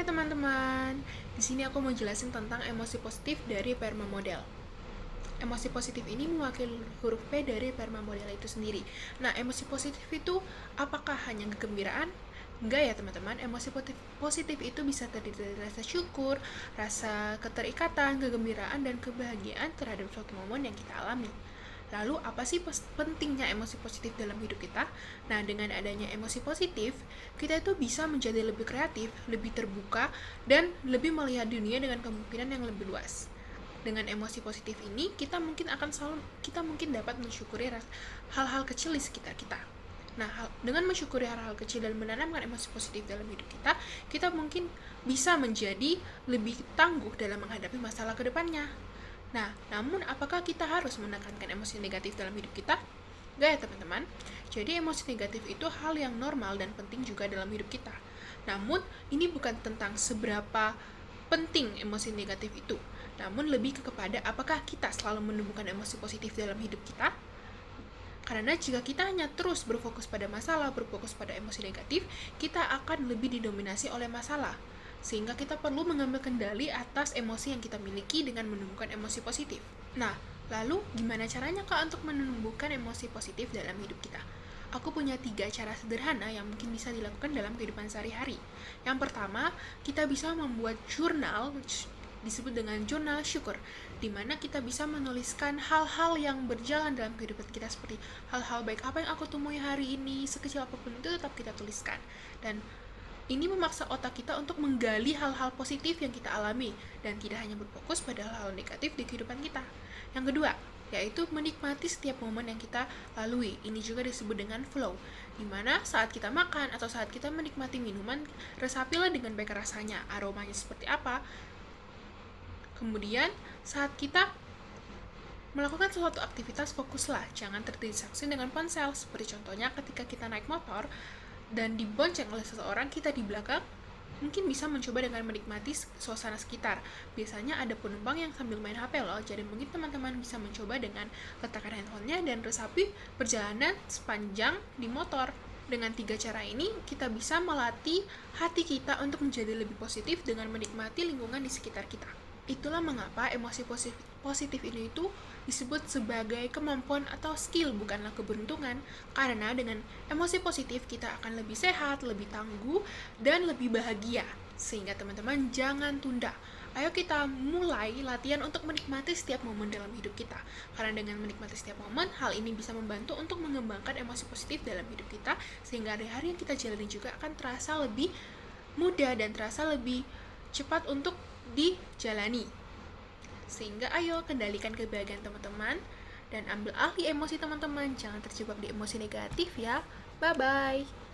teman-teman, di sini aku mau jelasin tentang emosi positif dari PERMA model. Emosi positif ini mewakili huruf P dari PERMA model itu sendiri. Nah, emosi positif itu apakah hanya kegembiraan? Enggak ya teman-teman, emosi positif itu bisa terdiri dari rasa syukur, rasa keterikatan, kegembiraan, dan kebahagiaan terhadap suatu momen yang kita alami. Lalu, apa sih pentingnya emosi positif dalam hidup kita? Nah, dengan adanya emosi positif, kita itu bisa menjadi lebih kreatif, lebih terbuka, dan lebih melihat dunia dengan kemungkinan yang lebih luas. Dengan emosi positif ini, kita mungkin dapat mensyukuri hal-hal kecil di sekitar kita. Nah, dengan mensyukuri hal-hal kecil dan menanamkan emosi positif dalam hidup kita, kita mungkin bisa menjadi lebih tangguh dalam menghadapi masalah ke depannya. Nah, namun apakah kita harus menekankan emosi negatif dalam hidup kita? Enggak ya teman-teman. Jadi emosi negatif itu hal yang normal dan penting juga dalam hidup kita. Namun, ini bukan tentang seberapa penting emosi negatif itu, namun lebih kepada apakah kita selalu menumbuhkan emosi positif dalam hidup kita. Karena jika kita hanya terus berfokus pada masalah, berfokus pada emosi negatif, kita akan lebih didominasi oleh masalah. Sehingga kita perlu mengambil kendali atas emosi yang kita miliki dengan menumbuhkan emosi positif. Nah, lalu gimana caranya Kak untuk menumbuhkan emosi positif dalam hidup kita? Aku punya 3 cara sederhana yang mungkin bisa dilakukan dalam kehidupan sehari-hari. Yang pertama, kita bisa membuat jurnal, disebut dengan jurnal syukur, di mana kita bisa menuliskan hal-hal yang berjalan dalam kehidupan kita, seperti hal-hal baik apa yang aku temui hari ini, sekecil apapun itu tetap kita tuliskan. Dan ini memaksa otak kita untuk menggali hal-hal positif yang kita alami dan tidak hanya berfokus pada hal-hal negatif di kehidupan kita. Yang kedua, yaitu menikmati setiap momen yang kita lalui. Ini juga disebut dengan flow, dimana saat kita makan atau saat kita menikmati minuman, resapilah dengan baik rasanya, aromanya seperti apa. Kemudian, saat kita melakukan suatu aktivitas, fokuslah, jangan terdistraksi dengan ponsel. Seperti contohnya ketika kita naik motor dan dibonceng oleh seseorang, kita di belakang mungkin bisa mencoba dengan menikmati suasana sekitar. Biasanya ada penumpang yang sambil main HP loh, jadi mungkin teman-teman bisa mencoba dengan letakkan handphonenya dan resapi perjalanan sepanjang di motor. Dengan 3 cara ini, kita bisa melatih hati kita untuk menjadi lebih positif dengan menikmati lingkungan di sekitar kita. Itulah mengapa emosi positif ini itu disebut sebagai kemampuan atau skill, bukanlah keberuntungan. Karena dengan emosi positif kita akan lebih sehat, lebih tangguh, dan lebih bahagia. Sehingga teman-teman jangan tunda. Ayo kita mulai latihan untuk menikmati setiap momen dalam hidup kita. Karena dengan menikmati setiap momen, hal ini bisa membantu untuk mengembangkan emosi positif dalam hidup kita, sehingga hari-hari yang kita jalani juga akan terasa lebih mudah dan terasa lebih cepat untuk dijalani. Sehingga ayo kendalikan kebahagiaan teman-teman dan ambil alih emosi teman-teman. Jangan terjebak di emosi negatif ya. Bye bye.